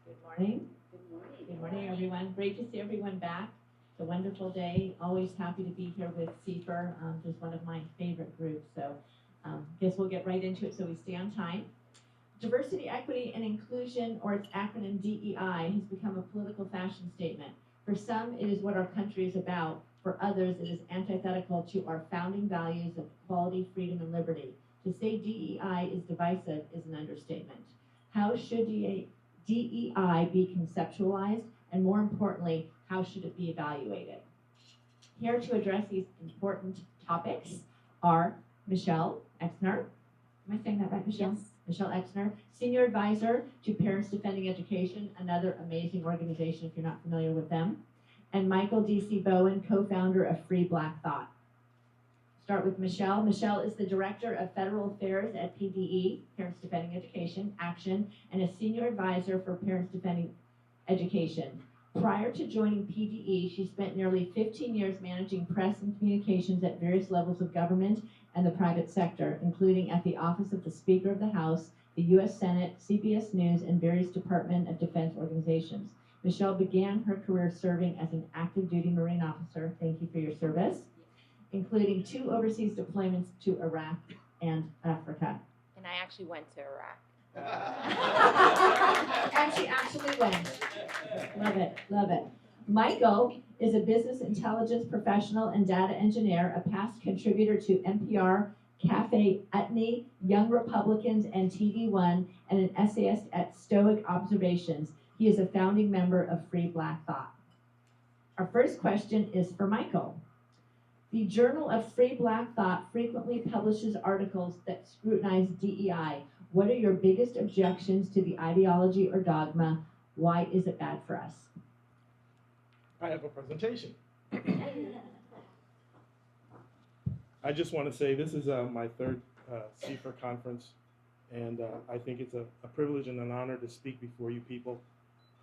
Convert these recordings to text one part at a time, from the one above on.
Good morning. Good morning. Good morning, everyone. Great to see everyone back. It's a wonderful day. Always happy to be here with CFER, just one of my favorite groups. So guess we'll get right into it so we stay on time. Diversity, equity, and inclusion, or its acronym DEI, has become a political fashion statement. For some, it is what our country is about. For others, it is antithetical to our founding values of equality, freedom, and liberty. To say DEI is divisive is an understatement. How should DEI be conceptualized, and more importantly, how should it be evaluated? Here to address these important topics are Michele Exner. Am I saying that right, Michele? Yes. Michele Exner, Senior Advisor to Parents Defending Education, another amazing organization if you're not familiar with them, and Michael D.C. Bowen, co-founder of Free Black Thought. Start with Michele. Michele is the Director of Federal Affairs at PDE, Parents Defending Education, Action, and a Senior Advisor for Parents Defending Education. Prior to joining PDE, she spent nearly 15 years managing press and communications at various levels of government and the private sector, including at the Office of the Speaker of the House, the U.S. Senate, CBS News, and various Department of Defense organizations. Michele began her career serving as an active duty Marine officer. Thank you for your service, including 2 overseas deployments to Iraq and Africa. And I actually went to Iraq. And she actually went. Love it, love it. Michael is a business intelligence professional and data engineer, a past contributor to NPR, Cafe Utney, Young Republicans, and TV One, and an essayist at Stoic Observations. He is a founding member of Free Black Thought. Our first question is for Michael. The Journal of Free Black Thought frequently publishes articles that scrutinize DEI. What are your biggest objections to the ideology or dogma? Why is it bad for us? I have a presentation. I just want to say this is my third CFER conference, and I think it's a privilege and an honor to speak before you people.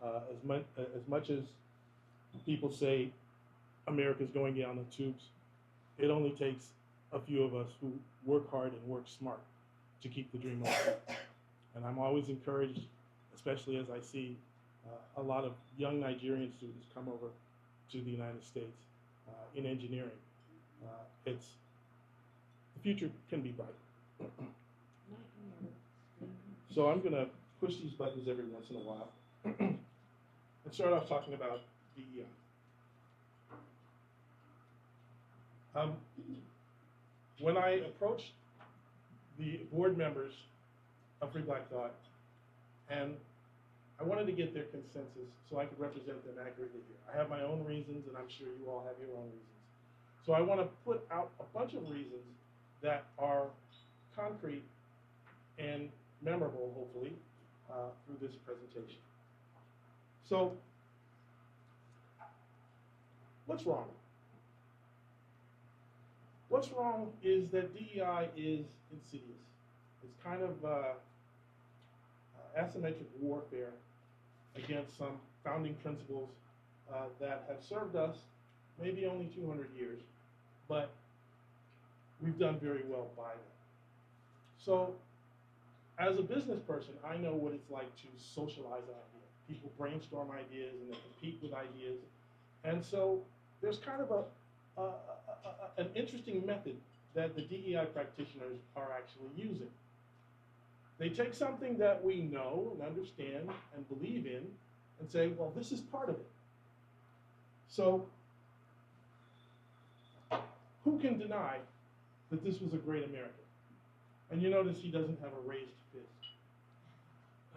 As much as people say America's going down the tubes, it only takes a few of us who work hard and work smart to keep the dream alive. And I'm always encouraged, especially as I see a lot of young Nigerian students come over to the United States in engineering. The future can be bright. So I'm going to push these buttons every once in a while and start off talking about DEI. When I approached the board members of Free Black Thought, and I wanted to get their consensus so I could represent them accurately here. I have my own reasons, and I'm sure you all have your own reasons. So I want to put out a bunch of reasons that are concrete and memorable, hopefully, through this presentation. So, what's wrong? What's wrong is that DEI is insidious. It's kind of asymmetric warfare against some founding principles that have served us maybe only 200 years, but we've done very well by them. So, as a business person, I know what it's like to socialize ideas. People brainstorm ideas and they compete with ideas. And so there's kind of an interesting method that the DEI practitioners are actually using. They take something that we know and understand and believe in and say, well, this is part of it. So who can deny that this was a great American? And you notice he doesn't have a raised fist.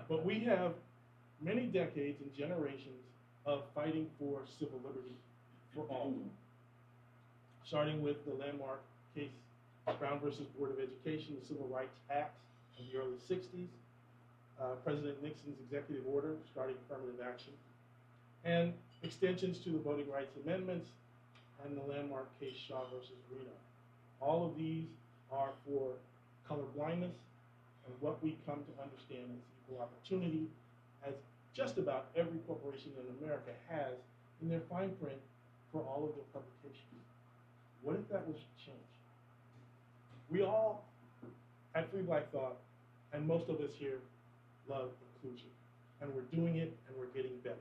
But we have many decades and generations of fighting for civil liberty for all. Starting with the landmark case, Brown versus Board of Education, the Civil Rights Act in the early 60s, President Nixon's executive order starting affirmative action, and extensions to the Voting Rights Amendments and the landmark case Shaw versus Reno. All of these are for color blindness and what we come to understand as equal opportunity, as just about every corporation in America has in their fine print for all of their publications. What if that was changed? We all, at Free Black Thought, and most of us here, love inclusion. and we're doing it, and we're getting better.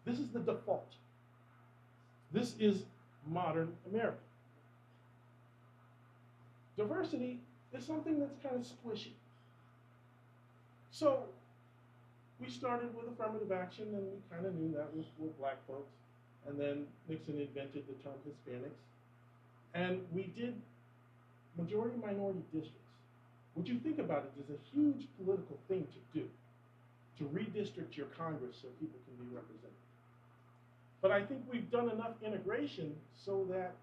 This is the default. This is modern America. Diversity is something that's kind of squishy. So we started with affirmative action, and we kind of knew that was for black folks. And then Nixon invented the term Hispanics. And we did majority minority districts. What you think about it is a huge political thing to do, to redistrict your Congress so people can be represented. But I think we've done enough integration so that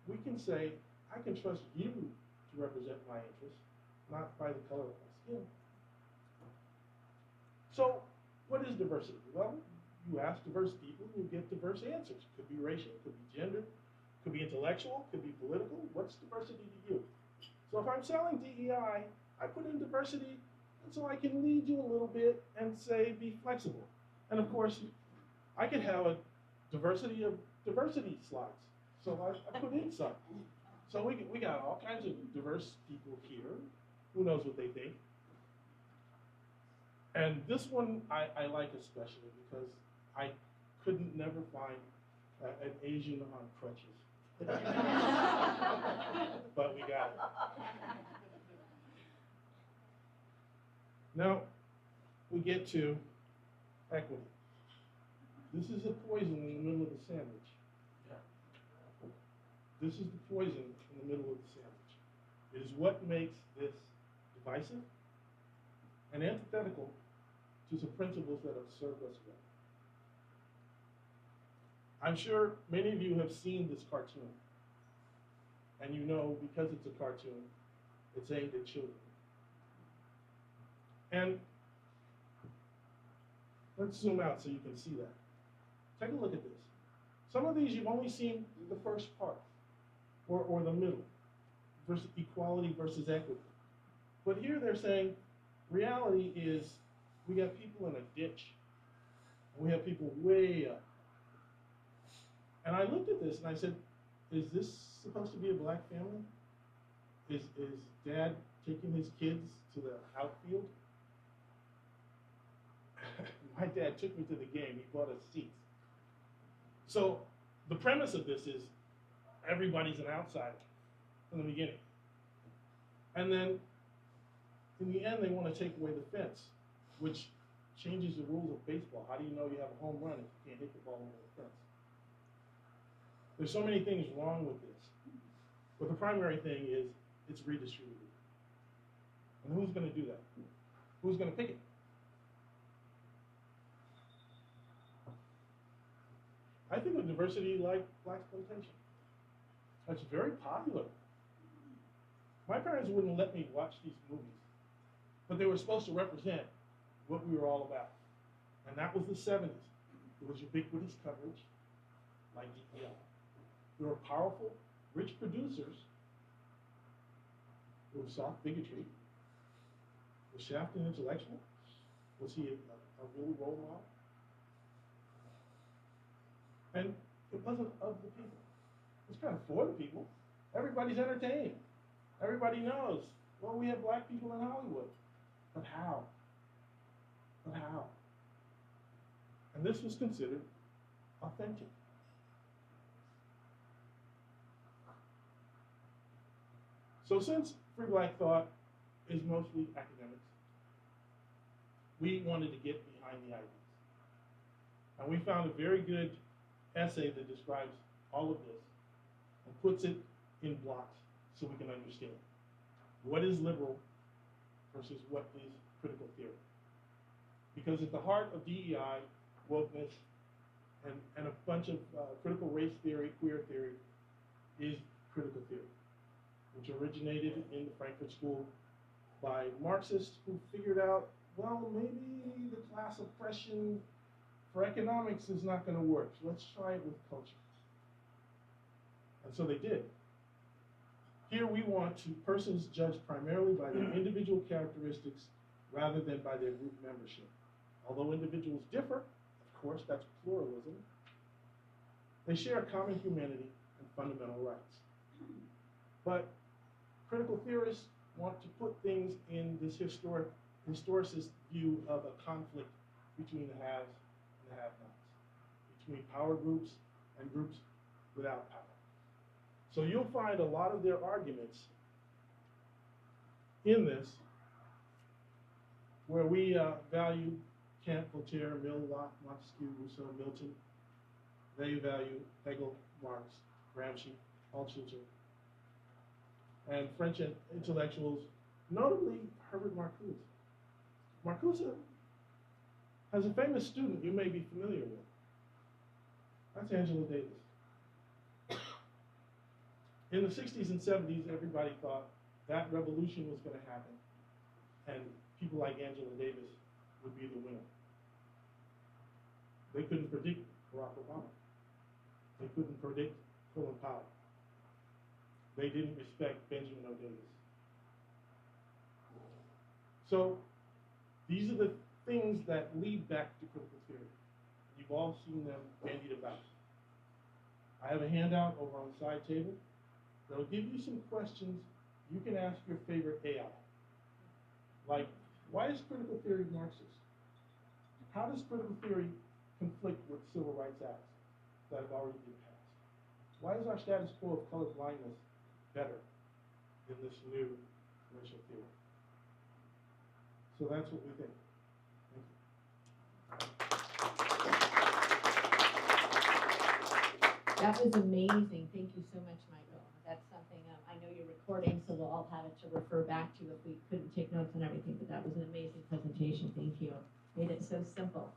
we can say, I can trust you to represent my interests, not by the color of my skin. So what is diversity? Well, you ask diverse people, you get diverse answers. It could be racial, it could be gender, it could be intellectual, it could be political. What's diversity to you? So if I'm selling DEI, I put in diversity, and so I can lead you a little bit and say, be flexible. And of course, I could have a diversity of diversity slides. So I put in some. So we got all kinds of diverse people here. Who knows what they think? And this one I like especially because I couldn't never find an Asian on crutches. But we got it. Now, we get to equity. This is a poison in the middle of the sandwich. This is the poison in the middle of the sandwich. It is what makes this divisive and antithetical to some principles that have served us well. I'm sure many of you have seen this cartoon, and you know because it's a cartoon, it's aimed at children. And let's zoom out so you can see that. Take a look at this. Some of these you've only seen the first part, or the middle, versus equality versus equity. But here they're saying reality is we got people in a ditch, and we have people way up. And I looked at this and I said, is this supposed to be a black family? Is dad taking his kids to the outfield? My dad took me to the game. He bought us seats. So the premise of this is everybody's an outsider from the beginning. And then in the end, they want to take away the fence, which changes the rules of baseball. How do you know you have a home run if you can't hit the ball over the fence? There's so many things wrong with this. But the primary thing is it's redistributed. And who's going to do that? Who's going to pick it? I think of diversity like blaxploitation. That's very popular. My parents wouldn't let me watch these movies, but they were supposed to represent what we were all about. And that was the 70s. It was ubiquitous coverage, like DEI. There were powerful, rich producers. There was soft bigotry. Was Shaft an intellectual? Was he a real role model? And it wasn't of the people. It's kind of for the people. Everybody's entertained. Everybody knows, well, we have black people in Hollywood. But how? But how? And this was considered authentic. So since free black thought is mostly academics, we wanted to get behind the ideas. And we found a very good essay that describes all of this and puts it in blocks so we can understand what is liberal versus what is critical theory. Because at the heart of DEI, wokeness, and a bunch of critical race theory, queer theory, is critical theory, which originated in the Frankfurt School by Marxists who figured out, well, maybe the class oppression for economics is not going to work, so let's try it with culture. And so they did. Here we want persons judged primarily by their individual characteristics rather than by their group membership. Although individuals differ, of course, that's pluralism, they share a common humanity and fundamental rights. But critical theorists want to put things in this historicist view of a conflict between the haves and the have-nots, between power groups and groups without power. So you'll find a lot of their arguments in this where we value Kant, Voltaire, Mill, Locke, Montesquieu, Rousseau, Milton. They value Hegel, Marx, Gramsci, Althusser, and French intellectuals, notably Herbert Marcuse. Marcuse has a famous student you may be familiar with. That's Angela Davis. In the 60s and 70s, everybody thought that revolution was going to happen, and people like Angela Davis would be the winner. They couldn't predict Barack Obama. They couldn't predict Colin Powell. They didn't respect Benjamin O. Davis. So these are the things that lead back to critical theory. You've all seen them bandied about. I have a handout over on the side table that'll give you some questions you can ask your favorite AI. Like, why is critical theory Marxist? How does critical theory conflict with civil rights acts that have already been passed? Why is our status quo of color blindness better than this new racial theory? So that's what we think. Thank you. That was amazing. Thank you so much, Michael. That's something, I know you're recording, so we'll all have it to refer back to if we couldn't take notes on everything, but that was an amazing presentation. Thank you. Made it so simple.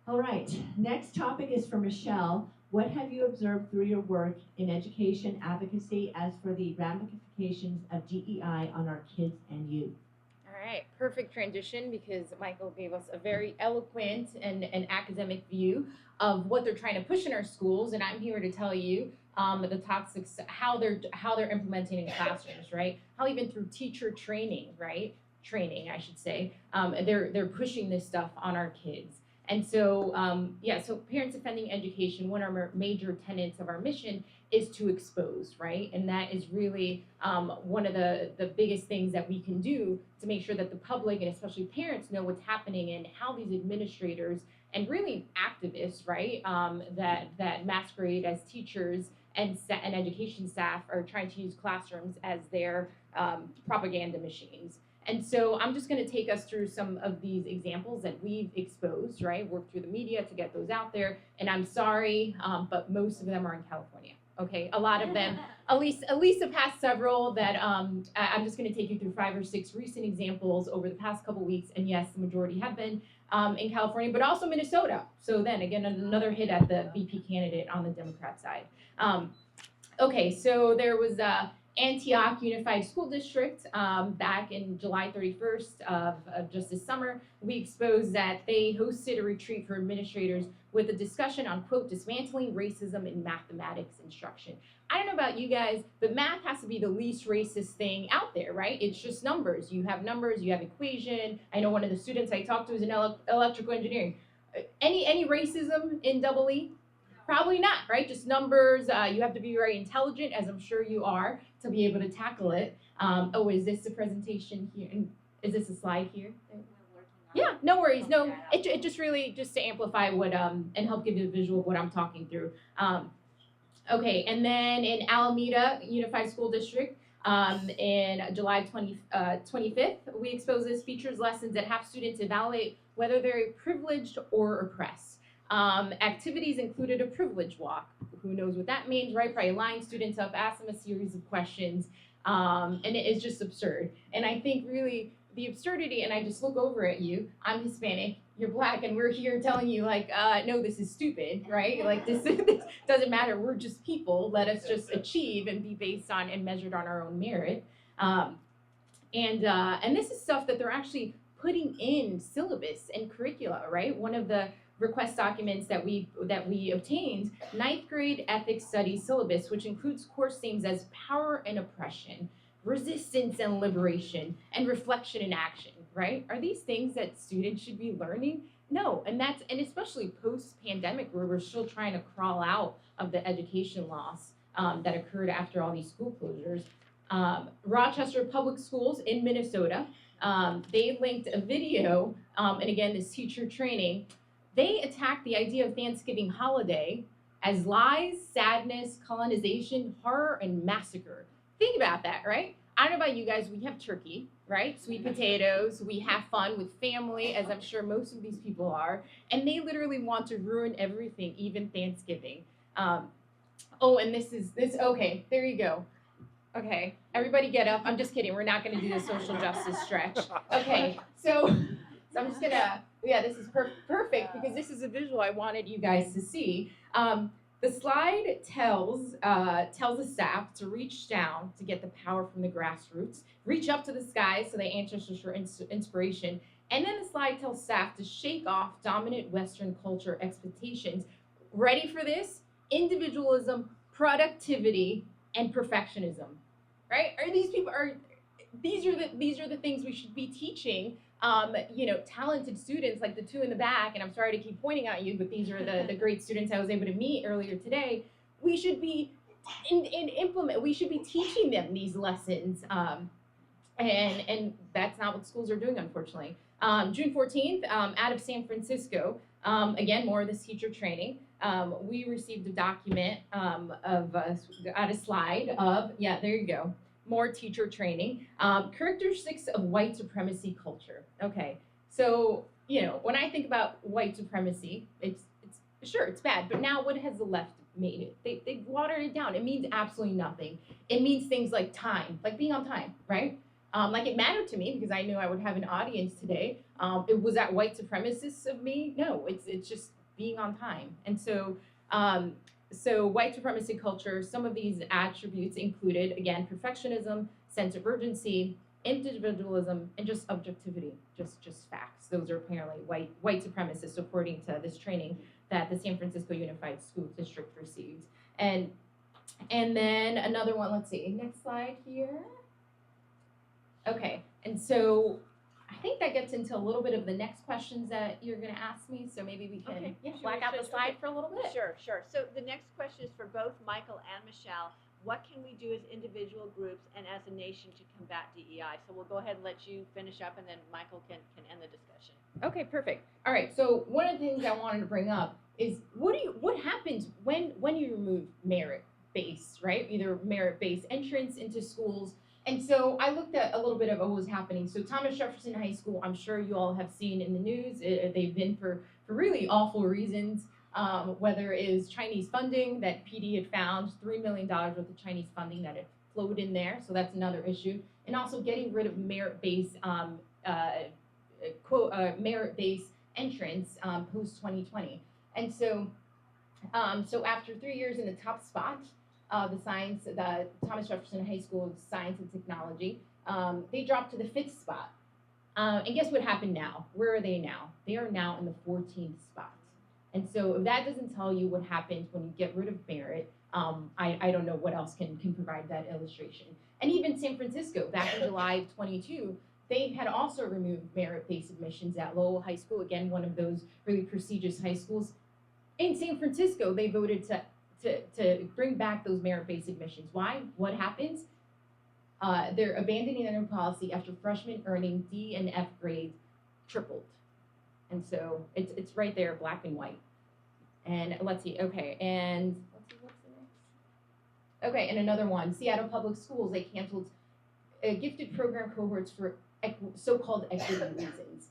All right, next topic is for Michele. What have you observed through your work in education advocacy as for the ramifications of DEI on our kids and youth? All right, perfect transition because Michael gave us a very eloquent and academic view of what they're trying to push in our schools, and I'm here to tell you the toxic, how they're implementing in classrooms, right? How even through teacher training, right? Training, I should say, they're pushing this stuff on our kids. And so, so Parents Defending Education, one of our major tenets of our mission is to expose, right? And that is really one of the biggest things that we can do to make sure that the public and especially parents know what's happening and how these administrators and really activists, right, that masquerade as teachers and education staff are trying to use classrooms as their propaganda machines. And so I'm just going to take us through some of these examples that we've exposed, right? Worked through the media to get those out there. And I'm sorry, but most of them are in California. Okay, a lot of them, at least the past several that I'm just going to take you through 5 or 6 recent examples over the past couple weeks. And yes, the majority have been in California, but also Minnesota. So then again, another hit at the VP candidate on the Democrat side. Okay, so there was Antioch Unified School District back in July 31st of just this summer. We exposed that they hosted a retreat for administrators with a discussion on, quote, dismantling racism in mathematics instruction. I don't know about you guys, but math has to be the least racist thing out there, right? It's just numbers. You have numbers, you have equation. I know one of the students I talked to is in electrical engineering. Any racism in EE? Probably not, right? Just numbers. You have to be very intelligent, as I'm sure you are, to be able to tackle it. Oh, is this the presentation here? And is this a slide here? Yeah, no worries. No, it just really just to amplify what and help give you a visual of what I'm talking through. Okay, and then in Alameda Unified School District, in July 25th, we expose this features lessons that have students evaluate whether they're privileged or oppressed. Activities included a privilege walk. Who knows what that means, right? Probably line students up, ask them a series of questions, and it is just absurd. And I think really the absurdity, and I just look over at you, I'm Hispanic, you're Black, and we're here telling you like, no, this is stupid, right? Like this doesn't matter, we're just people, let us just achieve and be based on and measured on our own merit. And this is stuff that they're actually putting in syllabus and curricula, right? One of the request documents that we obtained, 9th grade ethics studies syllabus, which includes course themes as power and oppression, resistance and liberation, and reflection and action, right? Are these things that students should be learning? No, and especially post-pandemic where we're still trying to crawl out of the education loss that occurred after all these school closures. Rochester Public Schools in Minnesota, They linked a video, and again, this teacher training. They attacked the idea of Thanksgiving holiday as lies, sadness, colonization, horror, and massacre. Think about that, right? I don't know about you guys, we have turkey, right? Sweet potatoes, we have fun with family, as I'm sure most of these people are, and they literally want to ruin everything, even Thanksgiving. Oh, and okay, there you go. Okay, everybody get up. I'm just kidding. We're not going to do the social justice stretch. Okay, so I'm just gonna, yeah, this is perfect because this is a visual I wanted you guys to see. The slide tells the staff to reach down to get the power from the grassroots, reach up to the sky so they ancestors for inspiration, and then the slide tells staff to shake off dominant Western culture expectations. Ready for this? Individualism, productivity, and perfectionism. Right? These are the things we should be teaching talented students like the two in the back, and I'm sorry to keep pointing at you, but these are the great students I was able to meet earlier today. We should be we should be teaching them these lessons, and that's not what schools are doing, unfortunately. June 14th, out of San Francisco, again, more of this teacher training. We received a document a slide of, yeah, there you go, more teacher training. Characteristics of white supremacy culture. Okay, so, when I think about white supremacy, it's bad, but now what has the left made it? They've watered it down. It means absolutely nothing. It means things like time, like being on time, right? Like it mattered to me because I knew I would have an audience today. It was that white supremacists of me? No, it's just being on time. And so white supremacy culture, some of these attributes included, again, perfectionism, sense of urgency, individualism, and just objectivity, just facts. Those are apparently white supremacists according to this training that the San Francisco Unified School District received. And then another one, let's see, next slide here. Okay, and so I think that gets into a little bit of the next questions that you're going to ask me, so maybe we can black out the slide for a little bit. Sure. So the next question is for both Michael and Michele. What can we do as individual groups and as a nation to combat DEI? So we'll go ahead and let you finish up, and then Michael can end the discussion. Okay, perfect. All right, so one of the things I wanted to bring up is what happens when you remove merit-based, right? Either merit-based entrance into schools. And so I looked at a little bit of what was happening. So Thomas Jefferson High School, I'm sure you all have seen in the news, they've been for really awful reasons, whether it is Chinese funding that PD had found, $3 million worth of Chinese funding that had flowed in there, so that's another issue. And also getting rid of merit-based merit-based entrance post-2020. And so after 3 years in the top spot, the Thomas Jefferson High School of Science and Technology, they dropped to the 5th spot. And guess what happened now? Where are they now? They are now in the 14th spot. And so if that doesn't tell you what happens when you get rid of merit, I don't know what else can provide that illustration. And even San Francisco, back in July of 22, they had also removed merit-based admissions at Lowell High School, again, one of those really prestigious high schools. In San Francisco, they voted to bring back those merit-based admissions. Why? What happens? They're abandoning their new policy after freshmen earning D and F grades tripled. And so it's right there, black and white. And let's see, okay, and what's the next? Okay, and another one, Seattle Public Schools, they canceled gifted program cohorts for so-called equity reasons.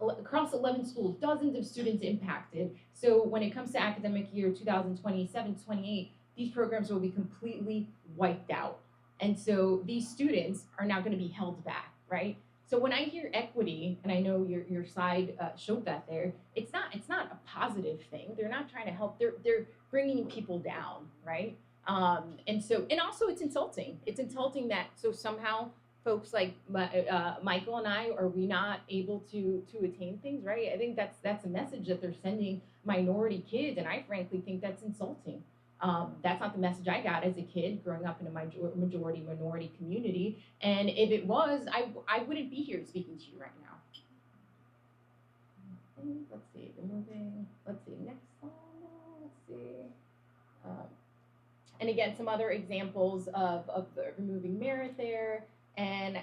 Across 11 schools, dozens of students impacted. So when it comes to academic year 2027-28, these programs will be completely wiped out. And so these students are now going to be held back, right? So when I hear equity, and I know your slide showed that there, it's not a positive thing. They're not trying to help. They're bringing people down, right? And also it's insulting. It's insulting that so somehow folks like Michael and I, are we not able to attain things, right? I think that's a message that they're sending minority kids, and I frankly think that's insulting. That's not the message I got as a kid growing up in a majority minority community, and if it was, I wouldn't be here speaking to you right now. Let's see, next slide, let's see. And again, some other examples of removing merit there. And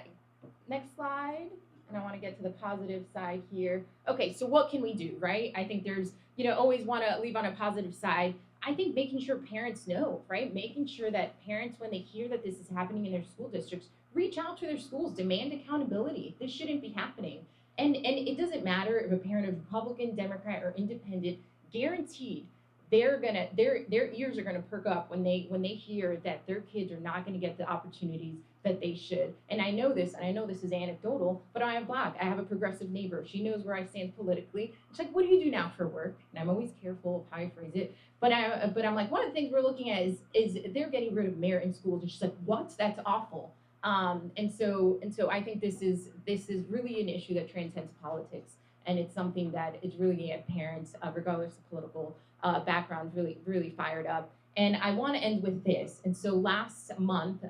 Next slide. And I want to get to the positive side here. Okay, so what can we do, right? I think there's, always want to leave on a positive side. I think making sure parents know, right? Making sure that parents, when they hear that this is happening in their school districts, reach out to their schools, demand accountability. This shouldn't be happening. And it doesn't matter if a parent is Republican, Democrat, or Independent, guaranteed their ears are gonna perk up when they hear that their kids are not gonna get the opportunities that they should. And I know this is anecdotal, but I am Black. I have a progressive neighbor. She knows where I stand politically. She's like, "What do you do now for work?" And I'm always careful of how I phrase it. But I'm like, one of the things we're looking at is they're getting rid of merit in schools, and she's like, "What? That's awful." And so I think this is really an issue that transcends politics, and it's something that is really going to get parents, regardless of political background, really fired up. And I want to end with this. And so last month,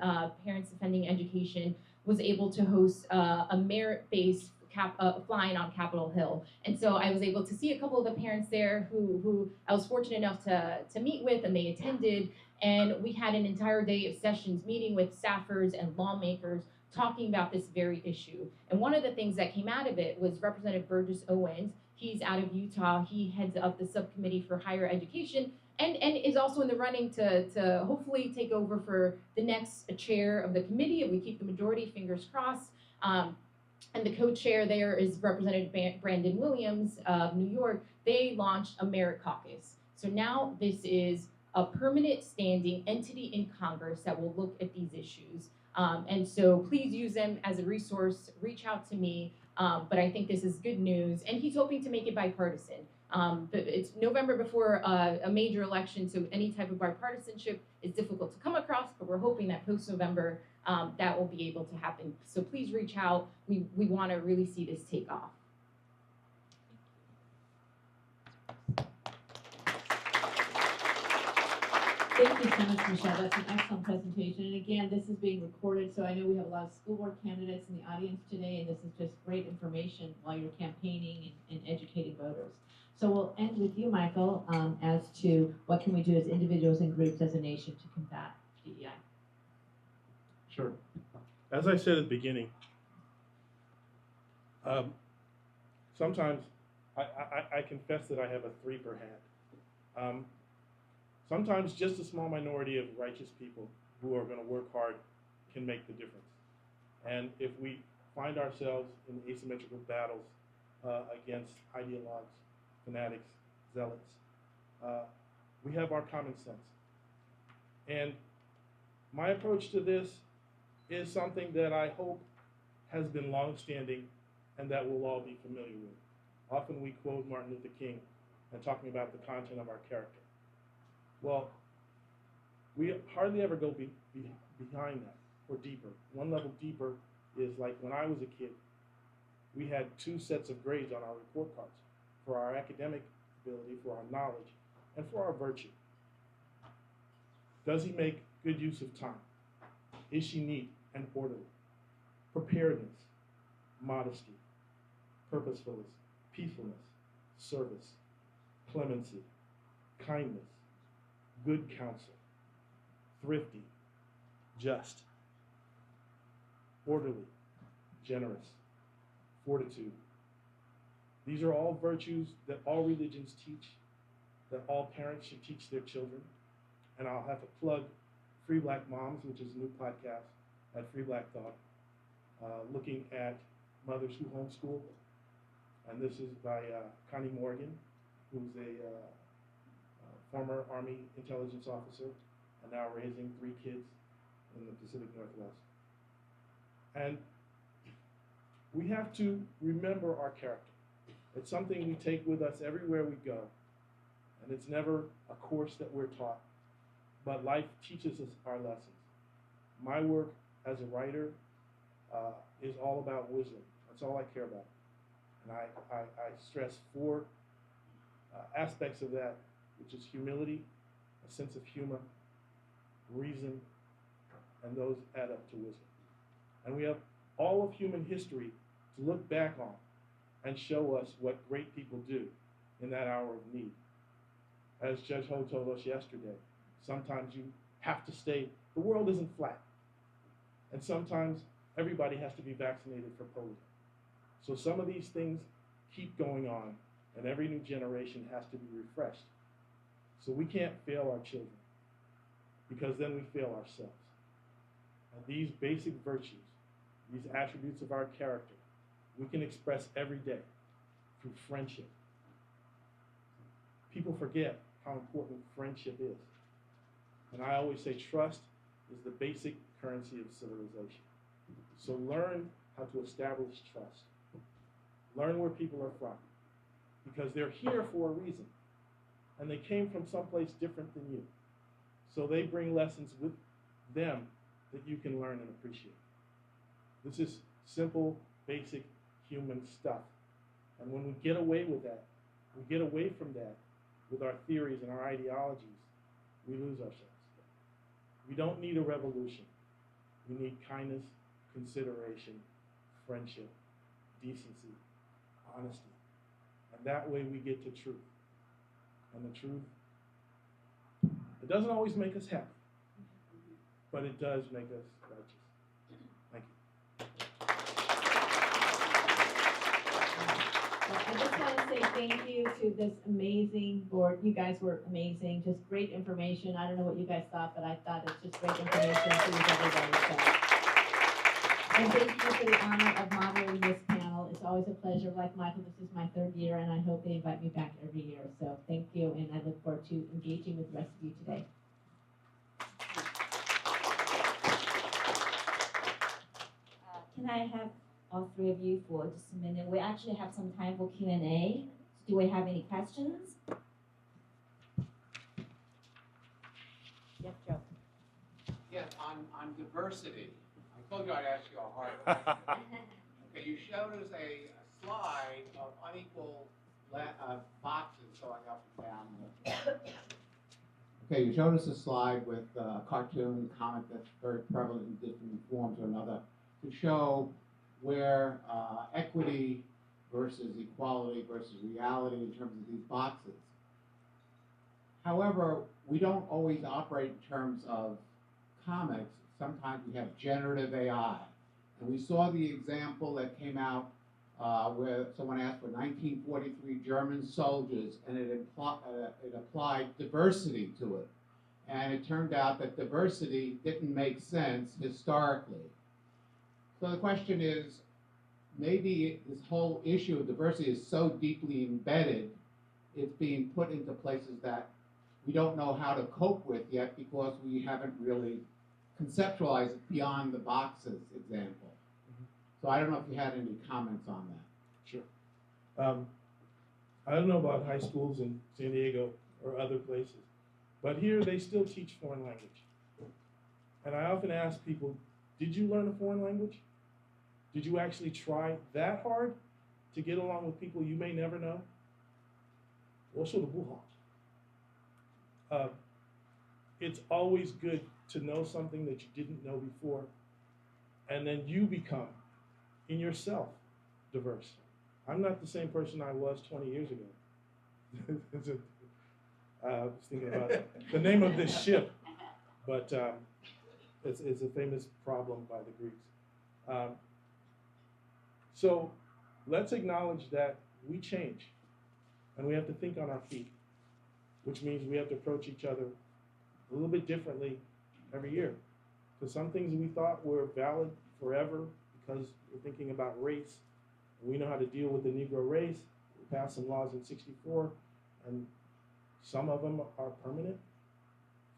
Parents Defending Education was able to host a merit-based flying on Capitol Hill. And so I was able to see a couple of the parents there who I was fortunate enough to meet with, and they attended. And we had an entire day of sessions meeting with staffers and lawmakers talking about this very issue. And one of the things that came out of it was Representative Burgess Owens. He's out of Utah. He heads up the subcommittee for higher education and is also in the running to hopefully take over for the next chair of the committee if we keep the majority, fingers crossed. And the co-chair there is Representative Brandon Williams of New York. They launched a merit caucus. So now this is a permanent standing entity in Congress that will look at these issues. And so please use them as a resource. Reach out to me. But I think this is good news. And he's hoping to make it bipartisan. But it's November before a major election, so any type of bipartisanship is difficult to come across, but we're hoping that post-November that will be able to happen. So please reach out. We want to really see this take off. Thank you so much, Michelle. That's an excellent presentation. And again, this is being recorded, so I know we have a lot of school board candidates in the audience today, and this is just great information while you're campaigning and educating voters. So we'll end with you, Michael, as to what can we do as individuals and groups as a nation to combat DEI. Sure. As I said at the beginning, sometimes I confess that I have a three per hand. Sometimes just a small minority of righteous people who are going to work hard can make the difference. And if we find ourselves in asymmetrical battles against ideologues, fanatics, zealots, we have our common sense. And my approach to this is something that I hope has been long-standing and that we'll all be familiar with. Often we quote Martin Luther King and talking about the content of our character. Well, we hardly ever go behind that or deeper. One level deeper is like when I was a kid, we had two sets of grades on our report cards for our academic ability, for our knowledge, and for our virtue. Does he make good use of time? Is she neat and orderly? Preparedness, modesty, purposefulness, peacefulness, service, clemency, kindness, good counsel, thrifty, just, orderly, generous, fortitude. These are all virtues that all religions teach, that all parents should teach their children. And I'll have to plug Free Black Moms, which is a new podcast at Free Black Thought, looking at mothers who homeschool. And this is by Connie Morgan, who's a former Army intelligence officer and now raising 3 kids in the Pacific Northwest. And we have to remember our character. It's something we take with us everywhere we go. And it's never a course that we're taught, but life teaches us our lessons. My work as a writer is all about wisdom. That's all I care about. And I stress 4 aspects of that, which is humility, a sense of humor, reason, and those add up to wisdom. And we have all of human history to look back on and show us what great people do in that hour of need. As Judge Ho told us yesterday, sometimes you have to stay, the world isn't flat. And sometimes everybody has to be vaccinated for polio. So some of these things keep going on, and every new generation has to be refreshed. So we can't fail our children, because then we fail ourselves. And these basic virtues, these attributes of our character, we can express every day through friendship. People forget how important friendship is. And I always say trust is the basic currency of civilization. So learn how to establish trust. Learn where people are from, because they're here for a reason. And they came from someplace different than you. So they bring lessons with them that you can learn and appreciate. This is simple, basic human stuff. And when we get away with that, we get away from that with our theories and our ideologies, we lose ourselves. We don't need a revolution. We need kindness, consideration, friendship, decency, honesty. And that way we get to truth. And the truth, it doesn't always make us happy, but it does make us righteous. Thank you. Well, I just want to say thank you to this amazing board. You guys were amazing, just great information. I don't know what you guys thought, but I thought it's just great information to everybody. So. And thank you for the honor of moderating this panel. It's always a pleasure. Like Michael, this is my 3rd year, and I hope they invite me back every year. So thank you, and I look forward to engaging with the rest of you today. Can I have all 3 of you for just a minute? We actually have some time for Q&A. Do we have any questions? Yes, Joe. Yes, on diversity. I told you I'd ask you a hard question. Okay, you showed us a slide of unequal boxes going up and down. Okay, you showed us a slide with a cartoon comic that's very prevalent in different forms or another to show where equity versus equality versus reality in terms of these boxes. However, we don't always operate in terms of comics. Sometimes we have generative AI. And we saw the example that came out where someone asked for 1943 German soldiers, and it applied diversity to it. And it turned out that diversity didn't make sense historically. So the question is, maybe this whole issue of diversity is so deeply embedded, it's being put into places that we don't know how to cope with yet because we haven't really conceptualized it beyond the boxes example. So I don't know if you had any comments on that. Sure. I don't know about high schools in San Diego or other places, but here they still teach foreign language. And I often ask people, did you learn a foreign language? Did you actually try that hard to get along with people you may never know? It's always good to know something that you didn't know before, and then you become, in yourself, diverse. I'm not the same person I was 20 years ago. I was thinking about the name of this ship, but it's a famous problem by the Greeks. So let's acknowledge that we change, and we have to think on our feet, which means we have to approach each other a little bit differently every year. Because some things we thought were valid forever because we're thinking about race, and we know how to deal with the Negro race. We passed some laws in '64, and some of them are permanent.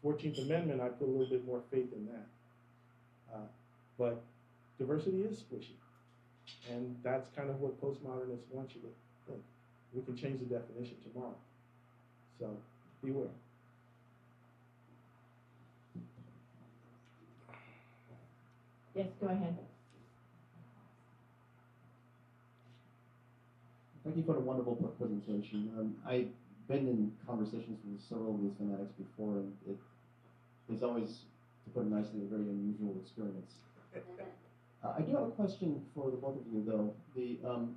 14th Amendment, I put a little bit more faith in that. But diversity is squishy. And that's kind of what postmodernists want you to think. We can change the definition tomorrow. So beware. Yes, go ahead. Thank you for the wonderful presentation. I've been in conversations with several of these fanatics before, and it's always, to put it nicely, a very unusual experience. I do have a question for the both of you, though.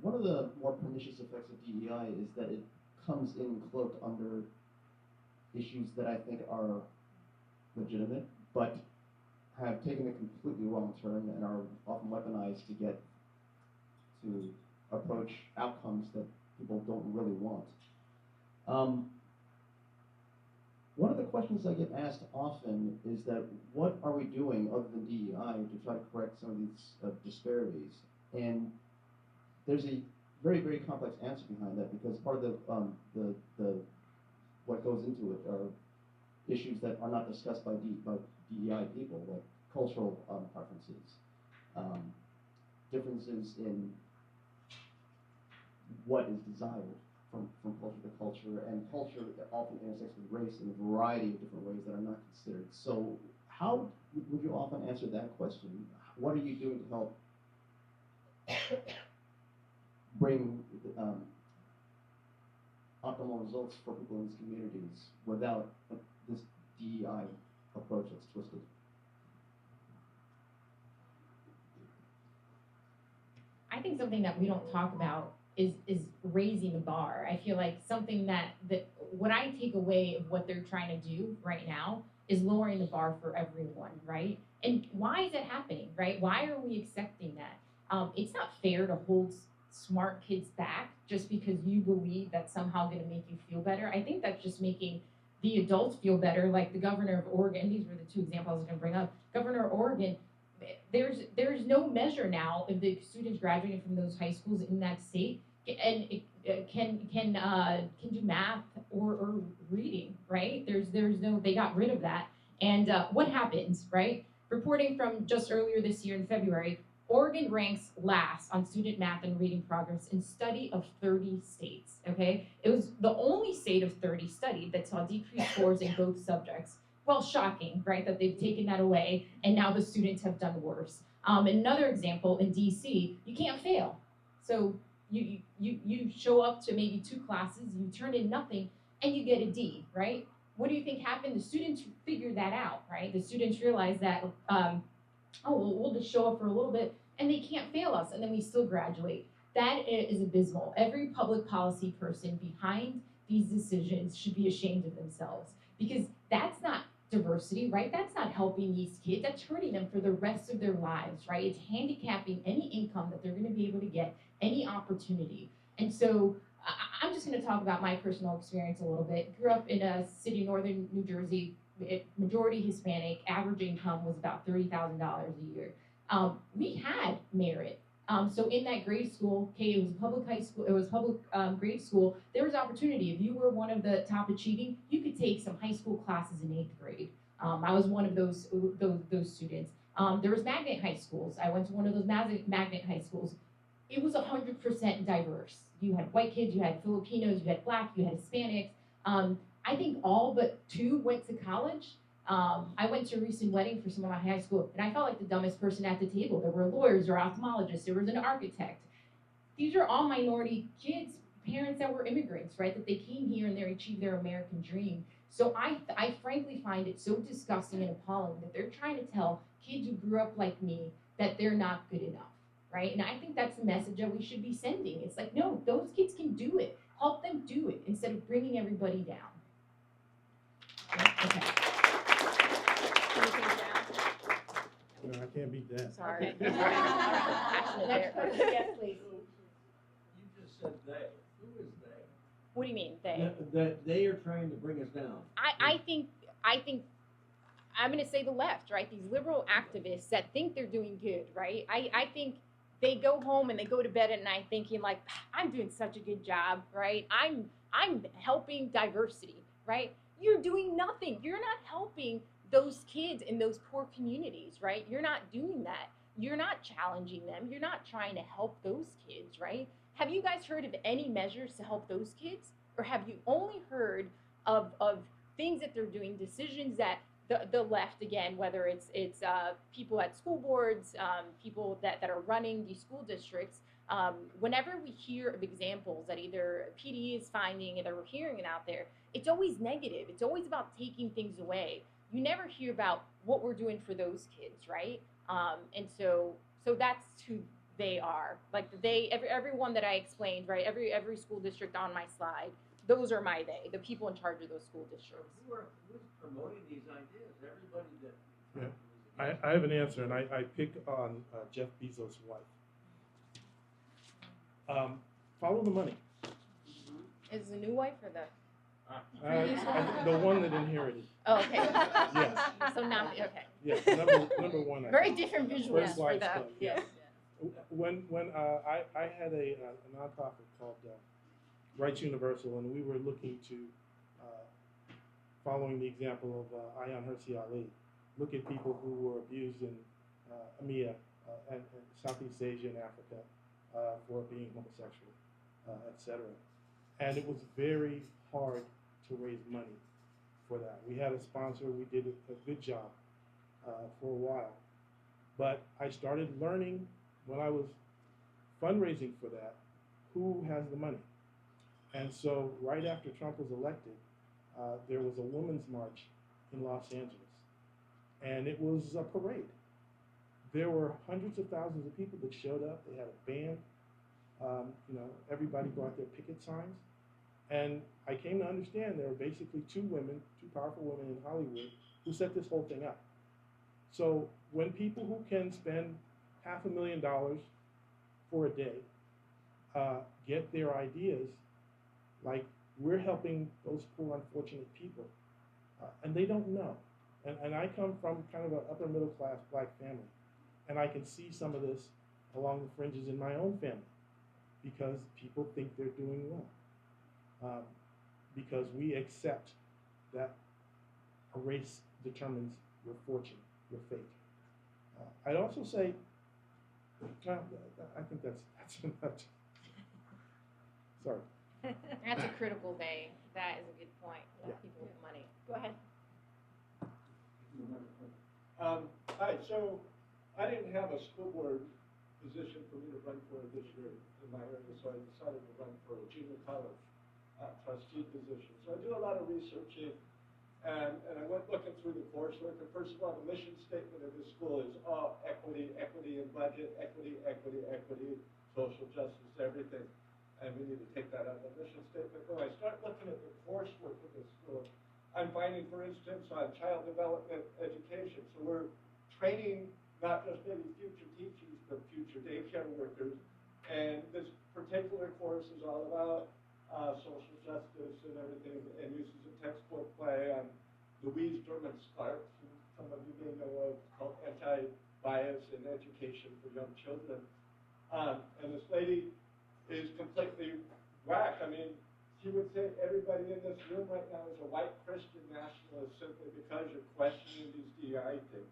One of the more pernicious effects of DEI is that it comes in cloaked under issues that I think are legitimate, but have taken a completely wrong turn and are often weaponized to get to approach outcomes that people don't really want. One of the questions I get asked often is that what are we doing other than DEI to try to correct some of these disparities? And there's a very, very complex answer behind that, because part of the what goes into it are issues that are not discussed by DEI people, like cultural preferences, differences in what is desired from culture to culture, and culture often intersects with race in a variety of different ways that are not considered. So how would you often answer that question? What are you doing to help bring optimal results for people in these communities without this DEI approach that's twisted? I think something that we don't talk about is raising the bar. I feel like something that what I take away of what they're trying to do right now is lowering the bar for everyone, right? And why is it happening, right? Why are we accepting that? It's not fair to hold smart kids back just because you believe that's somehow going to make you feel better. I think that's just making the adults feel better, like the governor of Oregon. These were the two examples I was going to bring up. Governor of Oregon, there's no measure now of the students graduating from those high schools in that state and can do math or reading, right? There's no, they got rid of that. And what happens, right? Reporting from just earlier this year in February, Oregon ranks last on student math and reading progress in study of 30 states, okay? It was the only state of 30 studied that saw decreased scores in both subjects. Well, shocking, right, that they've taken that away, and now the students have done worse. Another example, in DC, you can't fail. So you show up to maybe 2 classes, you turn in nothing, and you get a D, right? What do you think happened? The students figured that out, right? The students realized that, oh, well, we'll just show up for a little bit, and they can't fail us, and then we still graduate. That is abysmal. Every public policy person behind these decisions should be ashamed of themselves, because that's not diversity, right? That's not helping these kids. That's hurting them for the rest of their lives, right? It's handicapping any income that they're going to be able to get, any opportunity. And so I'm just going to talk about my personal experience a little bit. Grew up in a city, northern New Jersey, majority Hispanic. Average income was about $30,000 a year. We had merit. So in that grade school, it was a public high school, it was public grade school, there was opportunity. If you were one of the top achieving, you could take some high school classes in 8th grade. I was one of those students. There was magnet high schools. I went to one of those magnet high schools. It was 100% diverse. You had white kids, you had Filipinos, you had Black, you had Hispanics. I think all but 2 went to college. I went to a recent wedding for some of my high school, and I felt like the dumbest person at the table. There were lawyers or ophthalmologists, there was an architect. These are all minority kids, parents that were immigrants, right? That they came here and they achieved their American dream. So I frankly find it so disgusting and appalling that they're trying to tell kids who grew up like me that they're not good enough, right? And I think that's the message that we should be sending. It's like, no, those kids can do it. Help them do it instead of bringing everybody down. Okay. No, I can't beat that. Sorry. Okay. All right. Next person, yes, please. You just said they. Who is they? What do you mean, they? That they are trying to bring us down. I think I'm going to say the left, right? These liberal activists that think they're doing good, right? I think they go home and they go to bed at night thinking like, I'm doing such a good job, right? I'm helping diversity, right? You're doing nothing. You're not helping those kids in those poor communities, right? You're not doing that. You're not challenging them. You're not trying to help those kids, right? Have you guys heard of any measures to help those kids? Or have you only heard of things that they're doing, decisions that the left, again, whether it's people at school boards, people that are running these school districts, whenever we hear of examples that either PD is finding and we're hearing it out there, it's always negative. It's always about taking things away. You never hear about what we're doing for those kids, right? And so that's who they are. Like everyone that I explained, right? Every school district on my slide, those are my they, the people in charge of those school districts. Who's promoting these ideas? Everybody that Yeah. was I have an answer, and I pick on Jeff Bezos' wife. Follow the money. Is the new wife or the? The one that inherited. Oh, okay. Yes. So not okay. Yes, number one. I Very think. different visuals First for Wives the. Club, yes. When I had a nonprofit called Rights Universal, and we were looking to, following the example of Ayaan Hirsi Ali, look at people who were abused in EMEA and Southeast Asia and Africa for being homosexual, etc. And it was very hard to raise money for that. We had a sponsor. We did a good job for a while. But I started learning when I was fundraising for that, who has the money. And so right after Trump was elected, there was a women's march in Los Angeles. And it was a parade. There were hundreds of thousands of people that showed up. They had a band. Everybody brought their picket signs. And I came to understand there were basically two powerful women in Hollywood who set this whole thing up. So when people who can spend $500,000 for a day get their ideas, like we're helping those poor, unfortunate people, and they don't know. And I come from kind of an upper middle class black family, and I can see some of this along the fringes in my own family because people think they're doing well. Because we accept that a race determines your fortune, your fate. I'd also say, I think that's enough. Sorry. That's a critical day. That is a good point. Yeah. People with money. Go ahead. Hi, so I didn't have a school board position for me to run for this year in my area, so I decided to run for a junior college trustee position. So I do a lot of researching, and I went looking through the coursework. And first of all, the mission statement of this school is all equity, equity in budget, equity, equity, equity, social justice, everything. And we need to take that out of the mission statement. When I start looking at the coursework of this school, I'm finding, for instance, on child development education. So we're training not just maybe future teachers, but future daycare workers. And this particular course is all about social justice and everything, and uses a textbook by Louise Dermott Clark, who some of you may know of, called Anti-Bias in Education for Young Children. And this lady is completely whack. I mean, she would say everybody in this room right now is a white Christian nationalist simply because you're questioning these DEI things.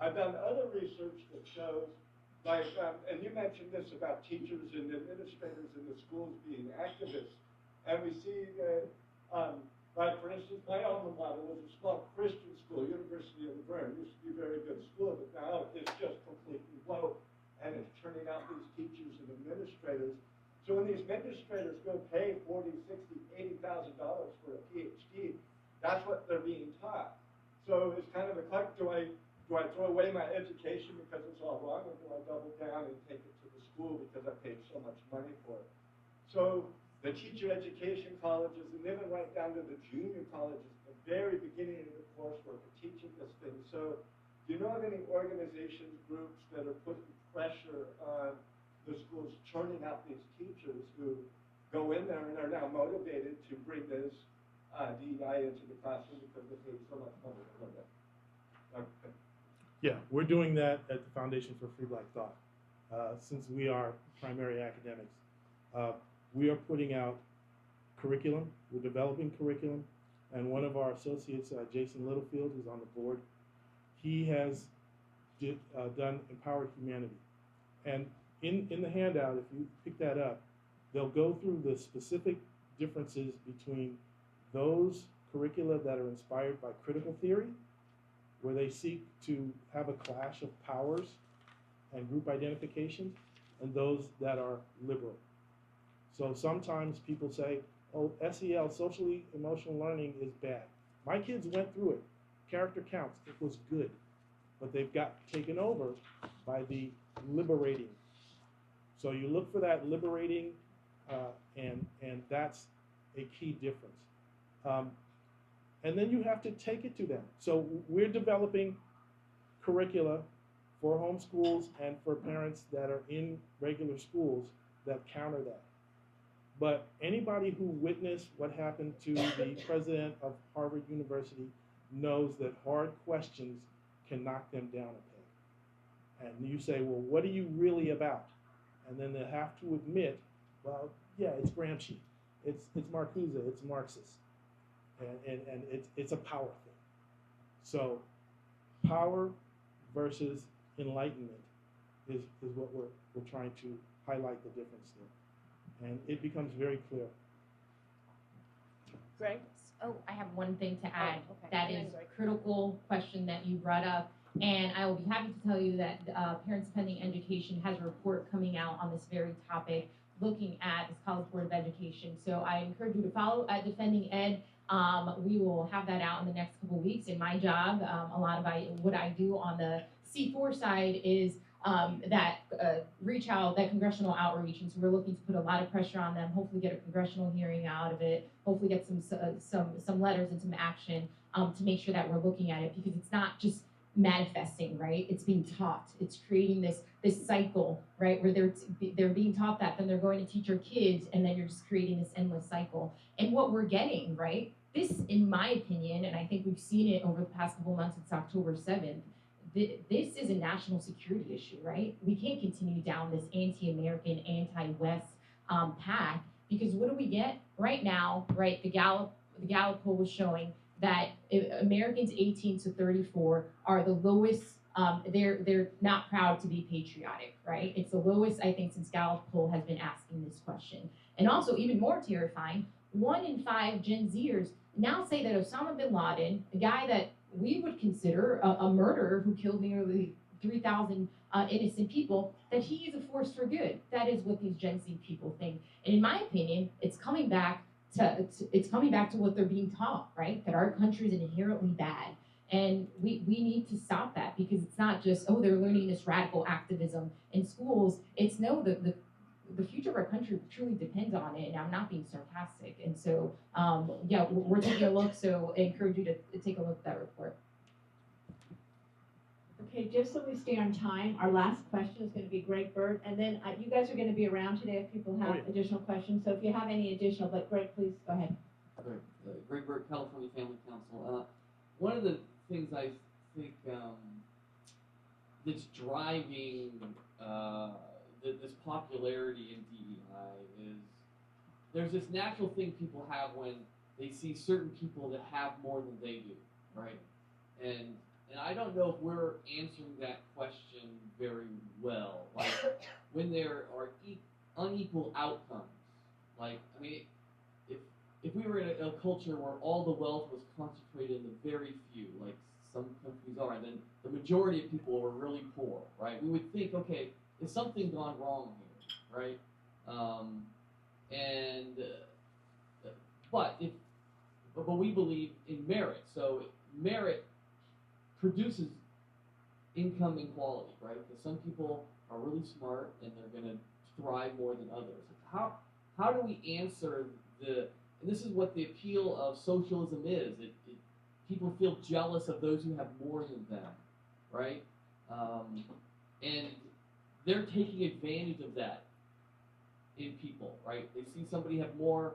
I've done other research that shows, like, and you mentioned this about teachers and administrators in the schools being activists, and we see that, like, for instance, my alma mater was a small Christian school, University of Laverne. It used to be a very good school, but now it's just completely woke, and it's turning out these teachers and administrators. So when these administrators go pay $40,000, $60,000, $80,000 for a PhD, that's what they're being taught. So it's kind of a click. Do I throw away my education because it's all wrong, or do I double down and take it to the school because I paid so much money for it? So the teacher education colleges, and even right down to the junior colleges, the very beginning of the coursework are teaching this thing. So do you know of any organizations, groups that are putting pressure on the schools churning out these teachers who go in there and are now motivated to bring this DEI into the classroom because they paid so much money for it? Okay. Yeah, we're doing that at the Foundation for Free Black Thought. Since we are primary academics, we are putting out curriculum. We're developing curriculum. And one of our associates, Jason Littlefield, who's on the board, he has done Empowered Humanity. And in the handout, if you pick that up, they'll go through the specific differences between those curricula that are inspired by critical theory, where they seek to have a clash of powers and group identification, and those that are liberal. So sometimes people say, oh, SEL, socially emotional learning, is bad. My kids went through it. Character counts. It was good. But they've got taken over by the liberating. So you look for that liberating, and that's a key difference. And then you have to take it to them. So we're developing curricula for homeschools and for parents that are in regular schools that counter that. But anybody who witnessed what happened to the president of Harvard University knows that hard questions can knock them down a peg. And you say, well, what are you really about? And then they have to admit, well, yeah, it's Gramsci, it's Marcuse, it's Marxist, and it's a power thing. So power versus enlightenment is what we're trying to highlight the difference there. And it becomes very clear. Greg? Oh, I have one thing to add. okay. That And then is Greg. a critical question that you brought up. And I will be happy to tell you that Parents Pending Education has a report coming out on this very topic, looking at this College Board of Education. So I encourage you to follow at Defending Ed. We will have that out in the next couple of weeks. In my job, a lot of what I do on the C4 side is that reach out, that congressional outreach, and so we're looking to put a lot of pressure on them. Hopefully, get a congressional hearing out of it. Hopefully, get some letters and some action to make sure that we're looking at it, because it's not just manifesting, right? It's being taught. It's creating this cycle, right, where they're being taught that, then they're going to teach our kids, and then you're just creating this endless cycle. And what we're getting, right? This, in my opinion, and I think we've seen it over the past couple months. It's October 7th. This is a national security issue, right? We can't continue down this anti-American, anti-West path, because what do we get right now, right? The Gallup poll was showing that Americans 18 to 34 are the lowest, they're not proud to be patriotic, right? It's the lowest, I think, since Gallup poll has been asking this question. And also, even more terrifying, 1 in 5 Gen Zers now say that Osama bin Laden, a guy that we would consider a murderer who killed nearly 3,000 innocent people, that he is a force for good. That is what these Gen Z people think. And in my opinion, it's coming back to what they're being taught, right? That our country is inherently bad. And we need to stop that, because it's not just, oh, they're learning this radical activism in schools. It's no, the future of our country truly depends on it, and I'm not being sarcastic. And so, yeah, we're taking a look, so I encourage you to take a look at that report. Okay, just so we stay on time, our last question is going to be Greg Bird, and then you guys are going to be around today if people have additional questions. So if you have any additional, but Greg, please go ahead. Great. Greg Bird, California Family Council. One of the things I think that's driving this popularity in DEI is there's this natural thing people have when they see certain people that have more than they do, right? And I don't know if we're answering that question very well. Like, when there are unequal outcomes, like, I mean, if we were in a culture where all the wealth was concentrated in the very few, like some countries are, and then the majority of people were really poor, right? We would think, okay, is something gone wrong here, right? But we believe in merit. So merit produces income inequality, right? Because some people are really smart and they're going to thrive more than others. How do we answer and this is what the appeal of socialism is. People feel jealous of those who have more than them, right? And they're taking advantage of that in people, right? They see somebody have more,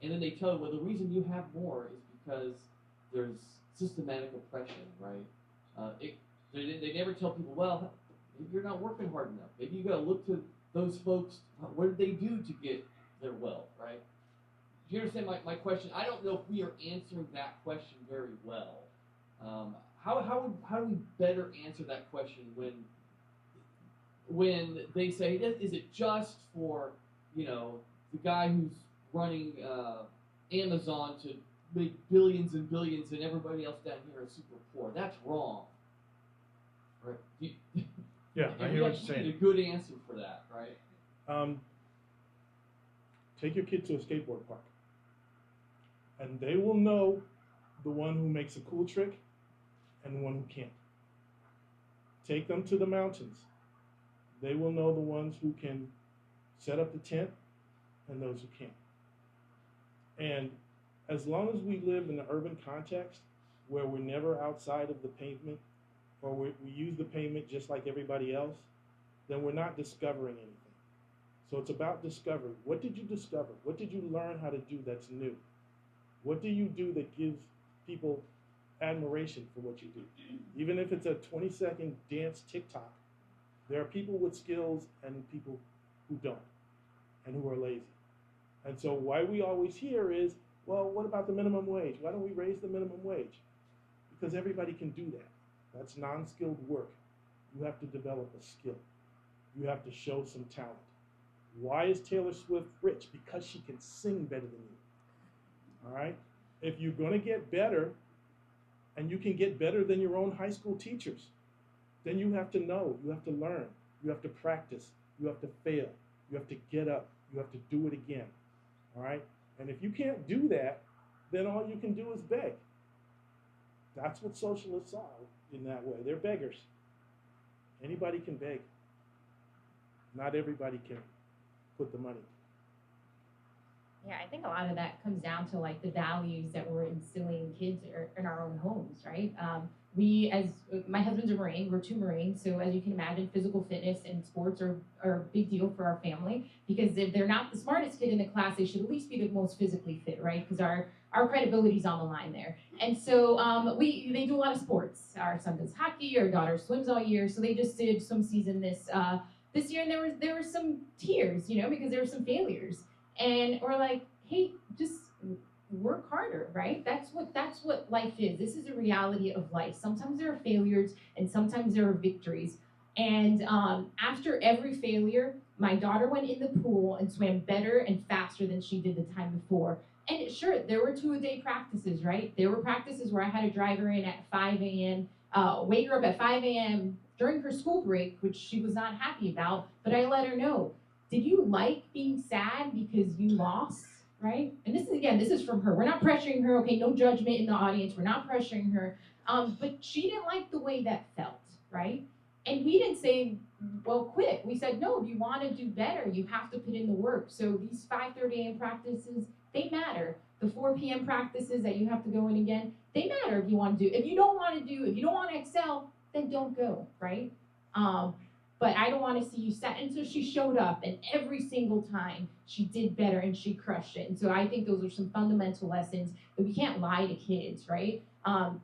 and then they tell them, well, the reason you have more is because there's systematic oppression, right? They never tell people, well, maybe you're not working hard enough. Maybe you got to look to those folks. What did they do to get their wealth, right? Do you understand my question? I don't know if we are answering that question very well. How do we better answer that question when they say, is it just for, the guy who's running Amazon to make billions and billions and everybody else down here is super poor? That's wrong. Right? Yeah, I hear what you're saying. A good answer for that, right? Take your kid to a skateboard park, and they will know the one who makes a cool trick and the one who can't. Take them to the mountains. They will know the ones who can set up the tent and those who can't. And as long as we live in an urban context where we're never outside of the pavement or we use the payment just like everybody else, then we're not discovering anything. So it's about discovery. What did you discover? What did you learn how to do that's new? What do you do that gives people admiration for what you do? Even if it's a 20-second dance TikTok, there are people with skills and people who don't, and who are lazy. And so why we always hear is, well, what about the minimum wage? Why don't we raise the minimum wage? Because everybody can do that. That's non-skilled work. You have to develop a skill. You have to show some talent. Why is Taylor Swift rich? Because she can sing better than you. All right? If you're going to get better, and you can get better than your own high school teachers, then you have to know, you have to learn, you have to practice, you have to fail, you have to get up, you have to do it again. All right? And if you can't do that, then all you can do is beg. That's what socialists are in that way. They're beggars. Anybody can beg. Not everybody can put the money. Yeah, I think a lot of that comes down to like the values that we're instilling in kids in our own homes, right? My husband's a Marine, we're two Marines, so as you can imagine, physical fitness and sports are a big deal for our family, because if they're not the smartest kid in the class, they should at least be the most physically fit, right? Because our credibility's on the line there. And so they do a lot of sports. Our son does hockey, our daughter swims all year, so they just did swim season this year, and there were some tears, because there were some failures. And we're like, hey, just work harder, right? That's what life is. This is a reality of life. Sometimes there are failures and sometimes there are victories. And after every failure, my daughter went in the pool and swam better and faster than she did the time before. And sure, there were 2-a-day practices, right? There were practices where I had to drive her in at 5 a.m., wake her up at 5 a.m. during her school break, which she was not happy about, but I let her know, did you like being sad because you lost, right? And this is from her. We're not pressuring her, okay, no judgment in the audience. We're not pressuring her. But she didn't like the way that felt, right? And we didn't say, well, quit. We said, no, if you want to do better, you have to put in the work. So these 5:30 a.m. practices, they matter. The 4 p.m. practices that you have to go in again, they matter if you want to do. If you don't want to excel, then don't go, right? But I don't want to see you sad. And so she showed up, and every single time she did better and she crushed it. And so I think those are some fundamental lessons that we can't lie to kids, right? And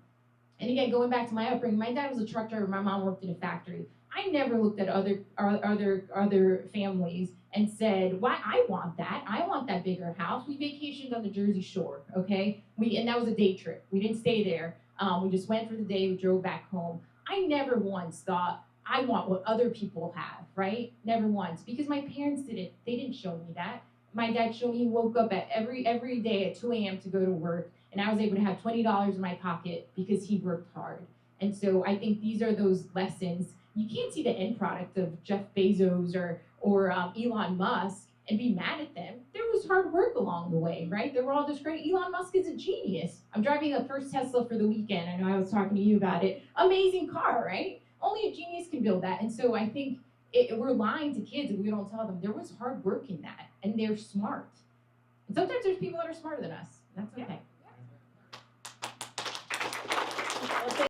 again, going back to my upbringing, my dad was a truck driver, my mom worked in a factory. I never looked at other families and said, why, I want that bigger house. We vacationed on the Jersey Shore, okay? And that was a day trip. We didn't stay there. We just went for the day, we drove back home. I never once thought, I want what other people have, right? Never once, because my parents didn't. They didn't show me that. My dad showed me he woke up at every day at 2 a.m. to go to work, and I was able to have $20 in my pocket because he worked hard. And so I think these are those lessons. You can't see the end product of Jeff Bezos or Elon Musk and be mad at them. There was hard work along the way, right? They were all just great. Elon Musk is a genius. I'm driving the first Tesla for the weekend. I know I was talking to you about it. Amazing car, right? Only a genius can build that. And so I think we're lying to kids if we don't tell them there was hard work in that, and they're smart. And sometimes there's people that are smarter than us. And that's okay. Well,